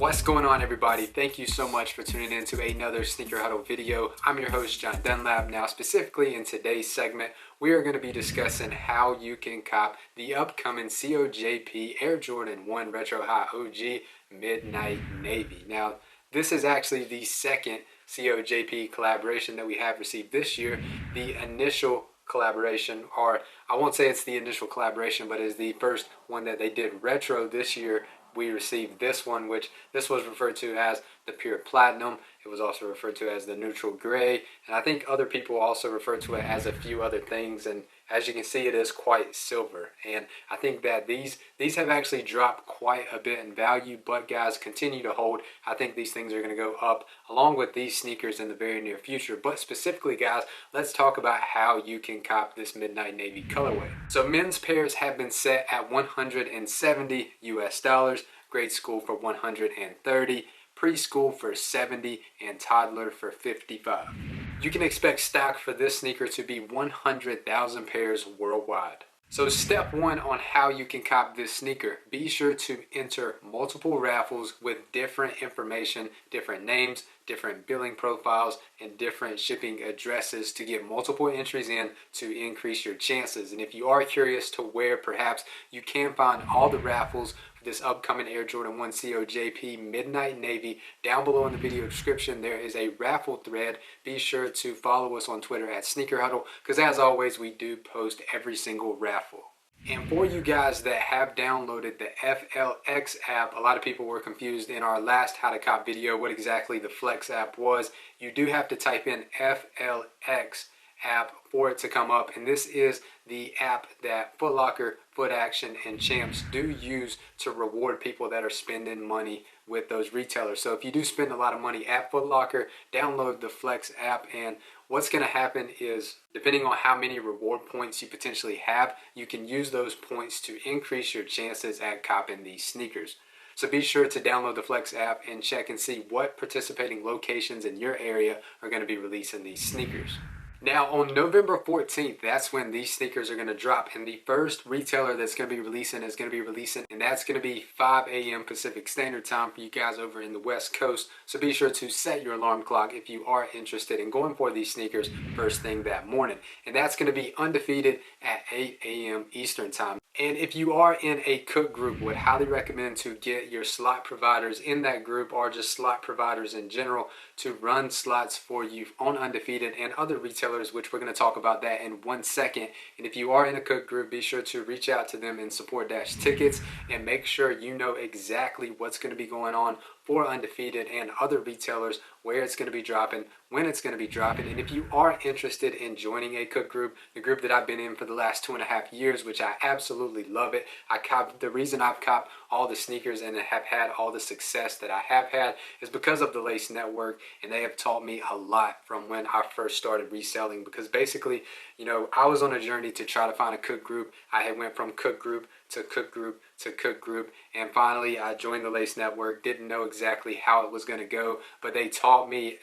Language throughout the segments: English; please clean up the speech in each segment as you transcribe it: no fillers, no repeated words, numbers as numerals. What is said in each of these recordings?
What's going on, everybody? Thank you so much for tuning in to another Sneaker Huddle video. I'm your host, John Dunlap. Now, specifically in today's segment, we are going to be discussing how you can cop the upcoming CO.JP Air Jordan 1 Retro High OG Midnight Navy. Now, this is actually the second CO.JP collaboration that we have received this year. The initial collaboration, or I won't say it's the initial collaboration, but it's the first one that they did retro this year. We received this one, which this was referred to as the pure platinum. It was also referred to as the neutral gray, and I think other people also refer to it as a few other things. And as you can see, it is quite silver, and I think that these have actually dropped quite a bit in value. But guys, continue to hold. I think these things are going to go up along with these sneakers in the very near future. But specifically, guys, let's talk about how you can cop this Midnight Navy colorway. So men's pairs have been set at $170 US, grade school for $130, preschool for $70, and toddler for $55. You can expect stock for this sneaker to be 100,000 pairs worldwide. So step one on how you can cop this sneaker: be sure to enter multiple raffles with different information, different names, different billing profiles, and different shipping addresses to get multiple entries in to increase your chances. And if you are curious to where perhaps you can find all the raffles for this upcoming Air Jordan 1 CO.JP Midnight Navy, down below in the video description there is a raffle thread. Be sure to follow us on Twitter at Sneaker Huddle, because as always we do post every single raffle. And for you guys that have downloaded the FLX app, a lot of people were confused in our last How to Cop video what exactly the Flex app was. You do have to type in FLX app for it to come up, and this is the app that Foot Locker, Foot Action, and Champs do use to reward people that are spending money with those retailers. So if you do spend a lot of money at Foot Locker, download the Flex app, and what's going to happen is, depending on how many reward points you potentially have, you can use those points to increase your chances at copping these sneakers. So be sure to download the Flex app and check and see what participating locations in your area are going to be releasing these sneakers. Now on November 14th, that's when these sneakers are going to drop, and the first retailer that's going to be releasing, and that's going to be 5 a.m. Pacific Standard Time for you guys over in the West Coast. So be sure to set your alarm clock if you are interested in going for these sneakers first thing that morning. And that's going to be Undefeated at 8 a.m. Eastern Time. And if you are in a cook group, would highly recommend to get your slot providers in that group, or just slot providers in general, to run slots for you on Undefeated and other retailers, which we're going to talk about that in 1 second. And if you are in a cook group, be sure to reach out to them in support tickets and make sure you know exactly what's going to be going on for Undefeated and other retailers, where it's going to be dropping, when it's going to be dropping. And if you are interested in joining a cook group, the group that I've been in for the last 2.5 years, which I absolutely love it. The reason I've copped all the sneakers and have had all the success that I have had is because of the Lace Network, and they have taught me a lot from when I first started reselling. Because basically, you know, I was on a journey to try to find a cook group. I had went from cook group to cook group to cook group, and finally I joined the Lace Network. Didn't know exactly how it was going to go, but they taught me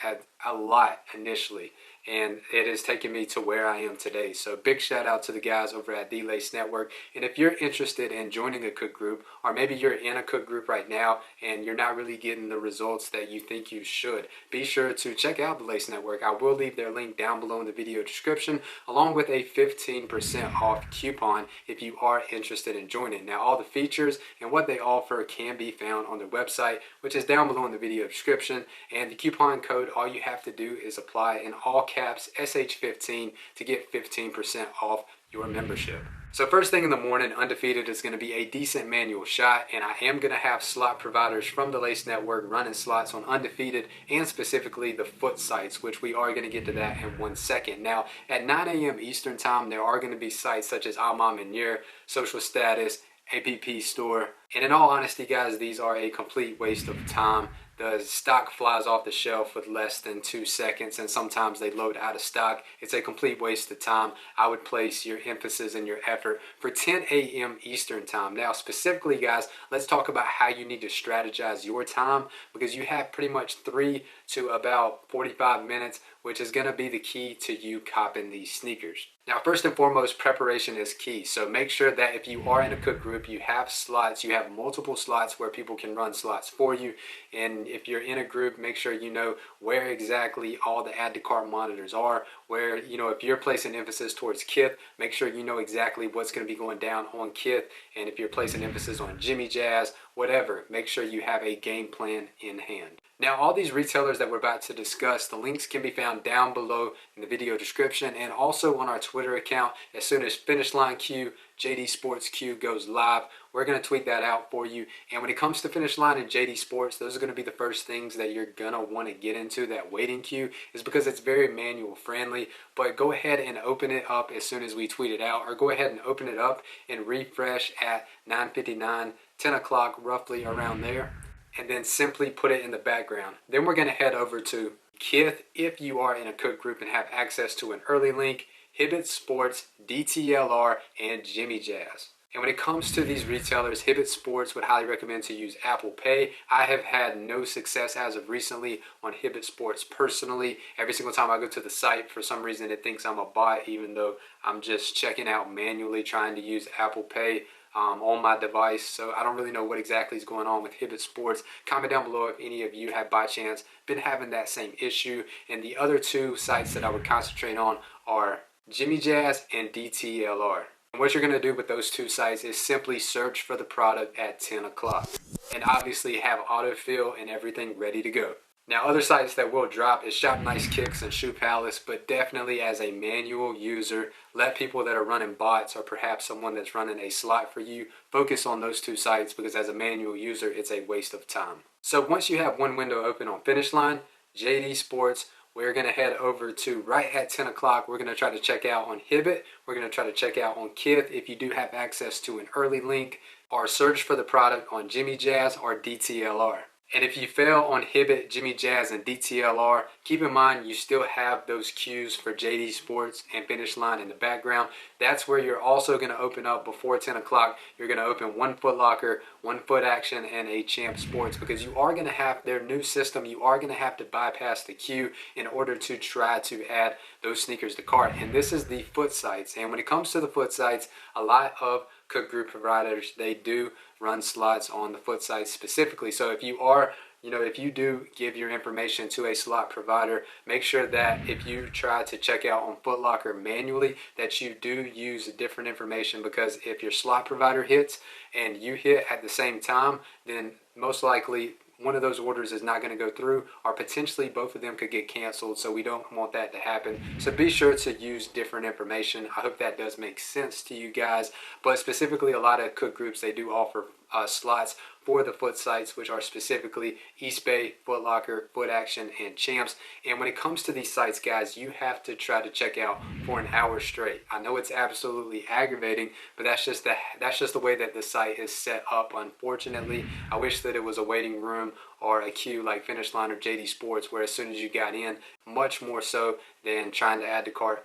a lot initially, and it has taken me to where I am today. So big shout out to the guys over at the Lace Network. And if you're interested in joining a cook group, or maybe you're in a cook group right now and you're not really getting the results that you think you should, be sure to check out the Lace Network. I will leave their link down below in the video description, along with a 15% off coupon if you are interested in joining. Now all the features and what they offer can be found on their website, which is down below in the video description. And the coupon code, all you have to do is apply in all caps SH15 to get 15% off your membership. So first thing in the morning, Undefeated is going to be a decent manual shot, and I am going to have slot providers from the Lace Network running slots on Undefeated, and specifically the foot sites, which we are going to get to that in 1 second. Now at 9 a.m. Eastern Time, there are going to be sites such as Alma Manier, Social Status, APP Store, and in all honesty, guys, these are a complete waste of time. The stock flies off the shelf with less than 2 seconds, and sometimes they load out of stock. It's a complete waste of time. I would place your emphasis and your effort for 10 a.m. Eastern Time. Now, specifically, guys, let's talk about how you need to strategize your time, because you have pretty much 3 to about 45 minutes, which is going to be the key to you copping these sneakers. Now, first and foremost, preparation is key. So make sure that if you are in a cook group, you have slots, you have multiple slots where people can run slots for you. And if you're in a group, make sure you know where exactly all the add to cart monitors are, where, if you're placing emphasis towards Kith, make sure you know exactly what's going to be going down on Kith. And if you're placing emphasis on Jimmy Jazz, whatever, make sure you have a game plan in hand. Now, all these retailers that we're about to discuss, the links can be found down below in the video description and also on our Twitter account. As soon as Finish Line Q, JD Sports Q goes live, we're going to tweet that out for you. And when it comes to Finish Line and JD Sports, those are going to be the first things that you're going to want to get into. That waiting queue is because it's very manual friendly, but go ahead and open it up as soon as we tweet it out, or go ahead and open it up and refresh at 9:59, 10 o'clock, roughly around there, and then simply put it in the background. Then we're going to head over to Kith if you are in a cook group and have access to an early link, Hibbett Sports, DTLR, and Jimmy Jazz. And when it comes to these retailers, Hibbett Sports would highly recommend to use Apple Pay. I have had no success as of recently on Hibbett Sports personally. Every single time I go to the site, for some reason it thinks I'm a bot, even though I'm just checking out manually trying to use Apple Pay on my device. So I don't really know what exactly is going on with Hibbett Sports. Comment down below if any of you have by chance been having that same issue. And the other two sites that I would concentrate on are Jimmy Jazz and DTLR. And what you're going to do with those two sites is simply search for the product at 10 o'clock and obviously have autofill and everything ready to go. Now, other sites that will drop is Shop Nice Kicks and Shoe Palace, but definitely as a manual user, let people that are running bots or perhaps someone that's running a slot for you focus on those two sites, because as a manual user, it's a waste of time. So once you have one window open on Finish Line, JD Sports, we're going to head over to right at 10 o'clock. We're going to try to check out on Hibbett. We're going to try to check out on Kith if you do have access to an early link, or search for the product on Jimmy Jazz or DTLR. And if you fail on Hibbett, Jimmy Jazz, and DTLR, keep in mind you still have those queues for JD Sports and Finish Line in the background. That's where you're also going to open up before 10 o'clock. You're going to open one Foot Locker, one Foot Action, and a Champ Sports, because you are going to have their new system. You are going to have to bypass the queue in order to try to add those sneakers to cart. And this is the foot sites. And when it comes to the foot sites, a lot of cook group providers, they do run slots on the foot sites specifically. So if you are, if you do give your information to a slot provider, make sure that if you try to check out on Foot Locker manually, that you do use different information, because if your slot provider hits and you hit at the same time, then most likely one of those orders is not going to go through, or potentially both of them could get canceled. So we don't want that to happen. So be sure to use different information. I hope that does make sense to you guys. But specifically, a lot of cook groups, they do offer slots for the foot sites, which are specifically East Bay, Foot Locker, Foot Action, and Champs. And when it comes to these sites, guys, you have to try to check out for an hour straight. I know it's absolutely aggravating, but that's just the way that the site is set up, unfortunately. I wish that it was a waiting room or a queue like Finish Line or JD Sports, where as soon as you got in, much more so than trying to add to cart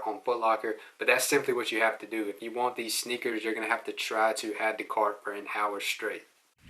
on Foot Locker. But that's simply what you have to do. If you want these sneakers, you're going to have to try to add to cart for an hour straight.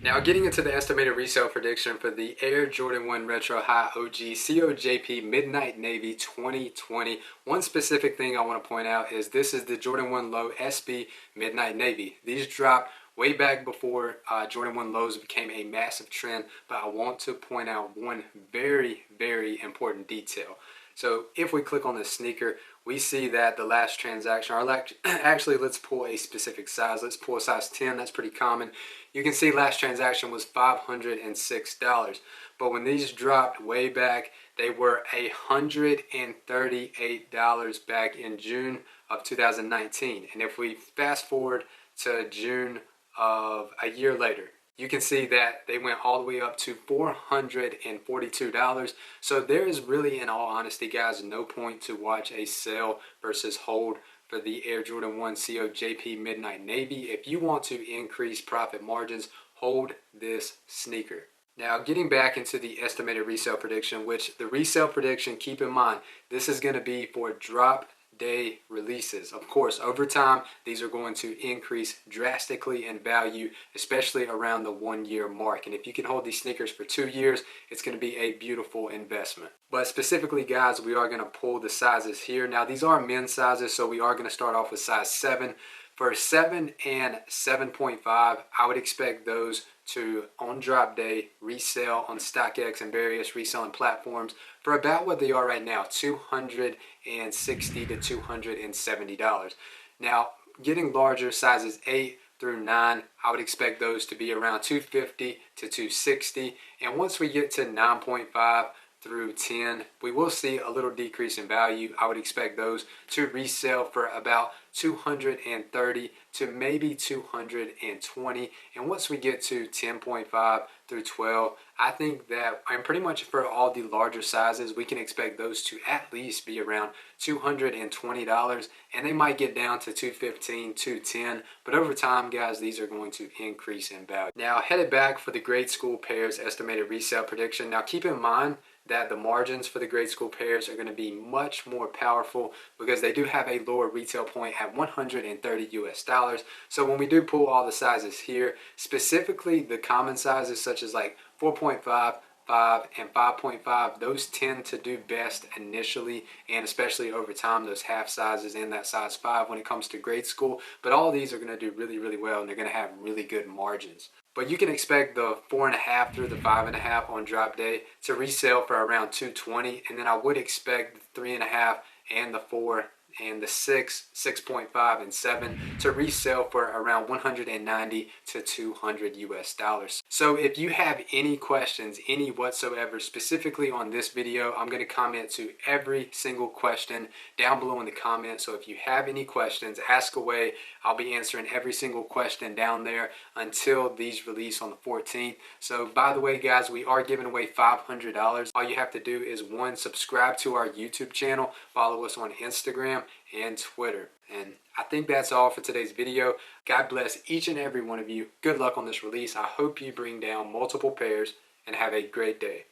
Now, getting into the estimated resale prediction for the Air Jordan 1 Retro High OG CO.JP Midnight Navy 2020. One specific thing I want to point out is this is the Jordan 1 Low SB Midnight Navy. These dropped way back before Jordan 1 lows became a massive trend, but I want to point out one very, very important detail. So if we click on this sneaker, we see that the last transaction, or actually let's pull a specific size. Let's pull a size 10, that's pretty common. You can see last transaction was $506. But when these dropped way back, they were $138 back in June of 2019. And if we fast forward to June of a year later, you can see that they went all the way up to $442. So there is really, in all honesty, guys, no point to watch a sell versus hold for the Air Jordan 1 CO.JP Midnight Navy. If you want to increase profit margins, hold this sneaker. Now, getting back into the estimated resale prediction, which the resale prediction, keep in mind, this is going to be for drop day releases. Of course, over time, these are going to increase drastically in value, especially around the 1 year mark. And if you can hold these sneakers for 2 years, it's going to be a beautiful investment. But specifically, guys, we are going to pull the sizes here. Now, these are men's sizes, so we are going to start off with size 7. For 7 and 7.5, I would expect those to, on drop day, resell on StockX and various reselling platforms for about what they are right now, $260 to $270. Now, getting larger, sizes 8 through 9, I would expect those to be around $250 to $260. And once we get to 9.5 through 10, we will see a little decrease in value. I would expect those to resell for about $230 to maybe $220. And once we get to 10.5 through 12, I think that, and pretty much for all the larger sizes, we can expect those to at least be around $220, and they might get down to $215, $210, but over time, guys, these are going to increase in value. Now, headed back for the grade school pairs estimated resale prediction. Now, keep in mind that the margins for the grade school pairs are going to be much more powerful because they do have a lower retail point at 130 US dollars. So when we do pull all the sizes here, specifically the common sizes such as like 4.5, 5, and 5.5, those tend to do best initially, and especially over time, those half sizes and that size 5 when it comes to grade school. But all these are going to do really, really well, and they're going to have really good margins. But you can expect the 4.5 through the 5.5 on drop day to resell for around 220, and then I would expect the 3.5 and the 4 and the 6, 6.5, and 7 to resell for around 190 to 200 US dollars. So if you have any questions, any whatsoever, specifically on this video, I'm going to comment to every single question down below in the comments. So if you have any questions, ask away. I'll be answering every single question down there until these release on the 14th. So by the way, guys, we are giving away $500. All you have to do is 1, subscribe to our YouTube channel, follow us on Instagram and Twitter. And I think that's all for today's video. God bless each and every one of you. Good luck on this release. I hope you bring down multiple pairs and have a great day.